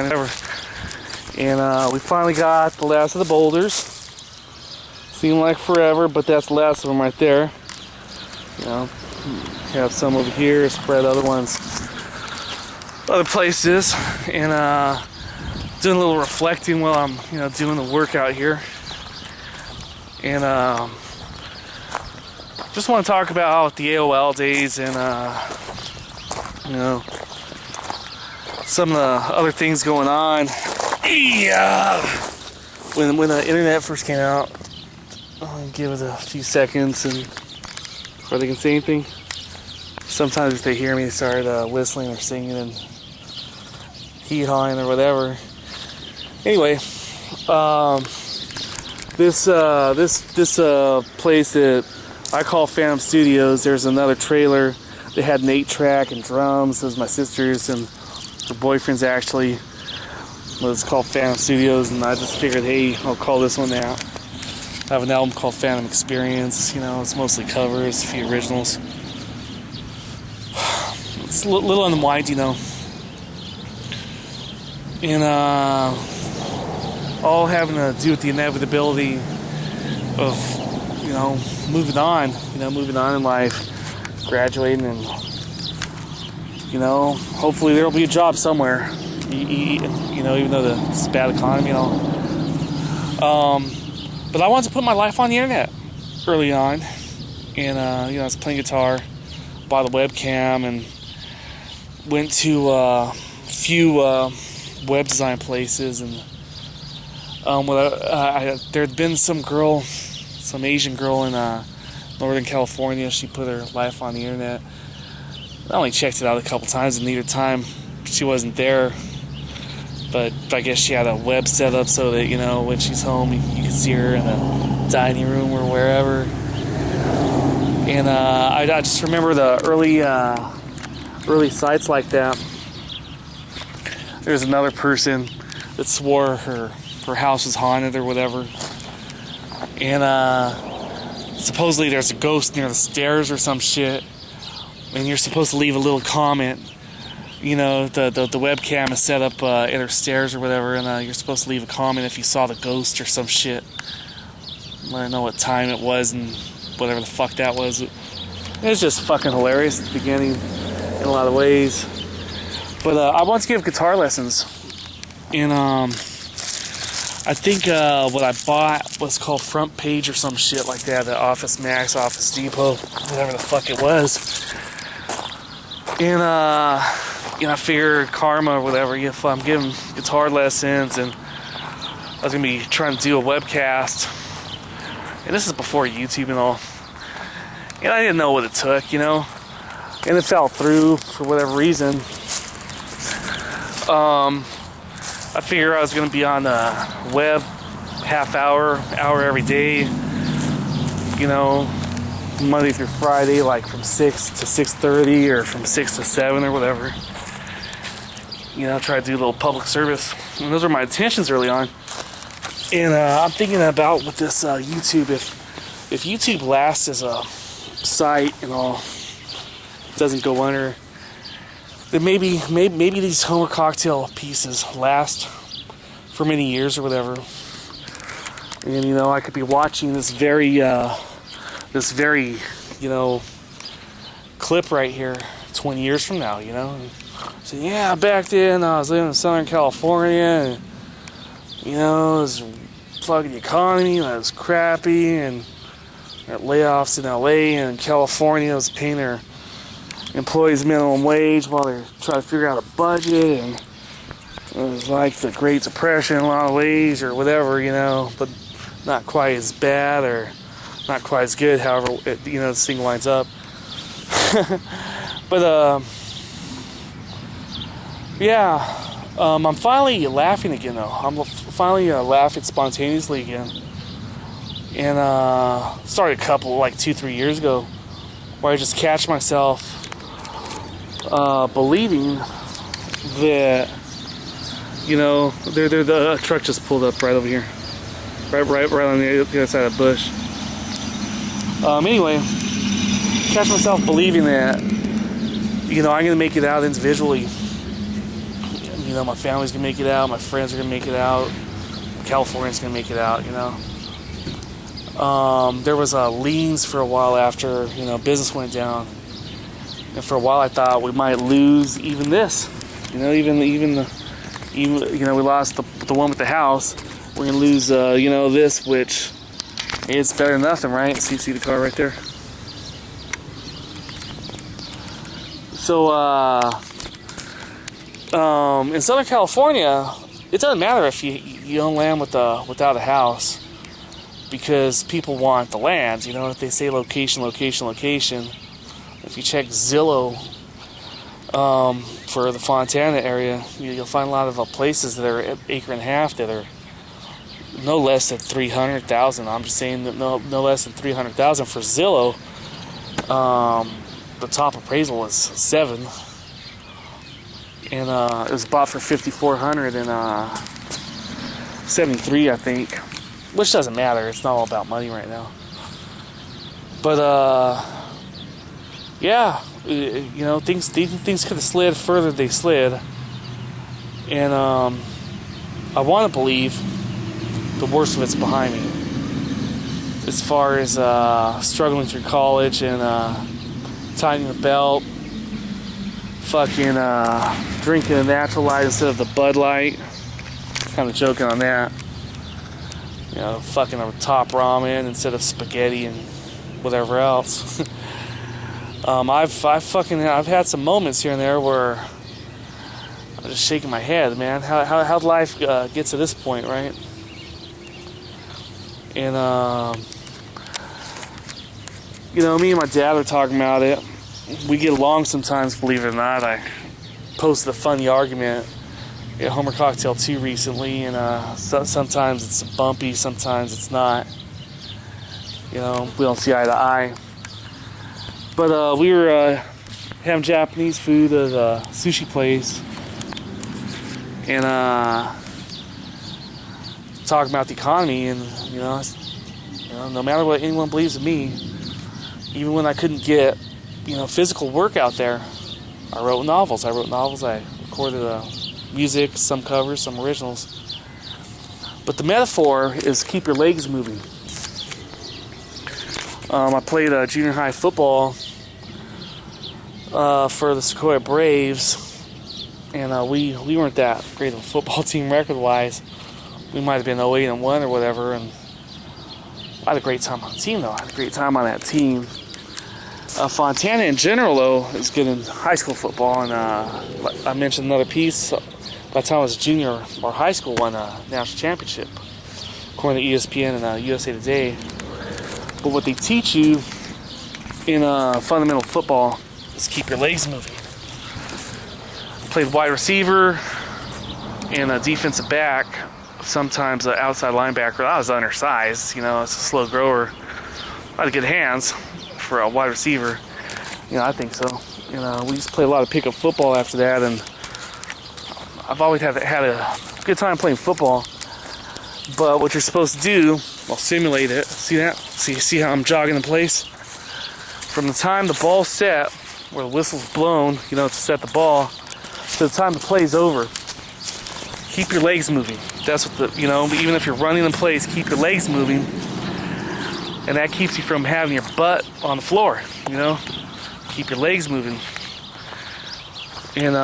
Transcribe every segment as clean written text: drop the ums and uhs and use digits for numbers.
man, ever. And we finally got the last of the boulders. Seemed like forever, but that's the last of them right there. You know, have some over here, spread other ones other places, and doing a little reflecting while I'm, you know, doing the workout here. And just want to talk about the AOL days and you know, some of the other things going on. Yeah. When the internet first came out, I'll give it a few seconds and before they can say anything. Sometimes if they hear me, they start whistling or singing and hee-hawing or whatever. Anyway, this place that I call Phantom Studios, there's another trailer that had an 8-track and drums. It was my sister's and her boyfriend's actually. It's called Phantom Studios, and I just figured, hey, I'll call this one out. I have an album called Phantom Experience. You know, it's mostly covers, a few originals. It's a little unwinding, you know. And all having to do with the inevitability of, you know, moving on in life, graduating, and, you know, hopefully there'll be a job somewhere, you know, even though it's a bad economy and all. But I wanted to put my life on the internet early on, and, you know, I was playing guitar, bought a webcam, and went to a few web design places, and there had been some Asian girl in Northern California. She put her life on the internet. I only checked it out a couple times, and neither time she wasn't there. But I guess she had a web set up so that, you know, when she's home, you can see her in the dining room or wherever. And I just remember the early sites like that. There's another person that swore her house was haunted or whatever. And supposedly there's a ghost near the stairs or some shit. And you're supposed to leave a little comment. You know, the webcam is set up at her stairs or whatever, and you're supposed to leave a comment if you saw the ghost or some shit. I don't know what time it was and whatever the fuck that was. It was just fucking hilarious at the beginning in a lot of ways. But I wanted to give guitar lessons. And I think what I bought was called Front Page or some shit like that, the Office Max, Office Depot, whatever the fuck it was. And you know, I figured karma or whatever, if I'm giving guitar lessons, and I was going to be trying to do a webcast. And this is before YouTube and all. And I didn't know what it took, you know. And it fell through for whatever reason. I figured I was going to be on the web hour every day. You know, Monday through Friday, like from 6 to 6:30 or from 6 to 7 or whatever. You know, try to do a little public service. And those were my intentions early on. And I'm thinking about with this YouTube, if YouTube lasts as a site and all, doesn't go under, then maybe these Homer Cocktail pieces last for many years or whatever. And, you know, I could be watching this very, you know, clip right here 20 years from now, you know. So, yeah, back then I was living in Southern California, and, you know, it was a fucking economy, and it was crappy, and there were layoffs in LA, and California was paying their employees minimum wage while they're trying to figure out a budget, and it was like the Great Depression in a lot of ways or whatever, you know, but not quite as bad or not quite as good, however, you know, this thing lines up. But, yeah, I'm finally laughing again, though. I'm finally laughing spontaneously again. And started a couple, like 2-3 years ago, where I just catch myself believing that, you know, the truck just pulled up right over here, right on the other side of the bush. Anyway, catch myself believing that, you know, I'm gonna make it out individually. You You know, my family's gonna make it out, my friends are gonna make it out, California's gonna make it out, you know. There was liens for a while after, you know, business went down. And for a while I thought we might lose even this. You know, even you know, we lost the one with the house. We're gonna lose you know, this, which is better than nothing, right? See the car right there. So in Southern California, it doesn't matter if you own land without a house, because people want the land. You know, if they say location, location, location. If you check Zillow for the Fontana area, you'll find a lot of places that are an acre and a half that are no less than 300,000. I'm just saying that no less than 300,000 for Zillow. The top appraisal was 7, and it was bought for 5,400 in 73, I think. Which doesn't matter. It's not all about money right now. But yeah, you know, things could have slid further than they slid, and I want to believe the worst of it's behind me. As far as struggling through college and tightening the belt, fucking drinking a natural light instead of the Bud Light. Kind of joking on that. You know, fucking a top ramen instead of spaghetti and whatever else. I've had some moments here and there where I'm just shaking my head, man. How'd life get to this point, right? And you know, me and my dad are talking about it. We get along sometimes, believe it or not. I posted a funny argument at Homer Cocktail 2 recently, and sometimes it's bumpy, sometimes it's not. You know, we don't see eye to eye. But we were having Japanese food at a sushi place, and talking about the economy, and you know, no matter what anyone believes of me, even when I couldn't get, you know, physical work out there, I wrote novels. I recorded music, some covers, some originals. But the metaphor is keep your legs moving. I played junior high football for the Sequoia Braves, and we weren't that great of a football team record-wise. We might have been 08-1 or whatever, and I had a great time on the team, though. I had a great time on that team. Fontana in general, though, is good in high school football, and I mentioned another piece. By the time I was a junior, our high school won a national championship, according to ESPN and USA Today. But what they teach you in fundamental football is keep your legs moving. I played wide receiver and a defensive back, sometimes an outside linebacker. I was undersized, you know, it's a slow grower. I had good hands for a wide receiver. You know, I think so. You know, we used to play a lot of pickup football after that, and I've always had a good time playing football. But what you're supposed to do, well, simulate it. See that? See how I'm jogging in place? From the time the ball's set, where the whistle's blown, you know, to set the ball, to the time the play's over, keep your legs moving. That's what the, you know, even if you're running in place, keep your legs moving. And that keeps you from having your butt on the floor, you know? Keep your legs moving. And,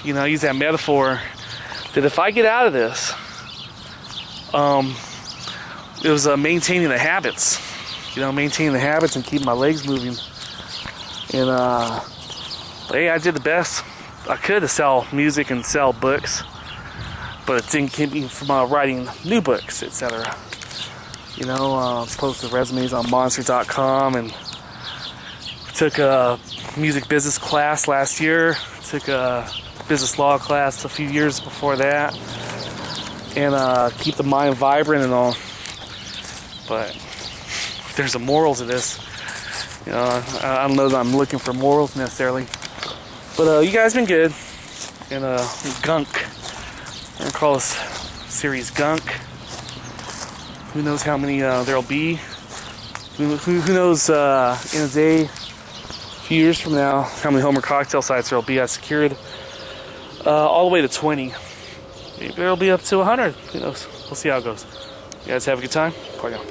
you know, I use that metaphor that if I get out of this, it was maintaining the habits, you know, maintaining the habits and keeping my legs moving. And, hey, I did the best I could to sell music and sell books, but it didn't keep me from writing new books, etc. You know, posted resumes on monster.com, and took a music business class last year, took a business law class a few years before that, and keep the mind vibrant and all. But there's a moral to this. You know, I don't know that I'm looking for morals necessarily. But you guys been good. And Gunk. I'm going to call this series Gunk. Who knows how many there'll be. Who knows in a day, a few years from now, how many Homer Cocktail sites there'll be. I secured all the way to 20. Maybe it'll be up to 100. Who knows? We'll see how it goes. You guys have a good time. Party on.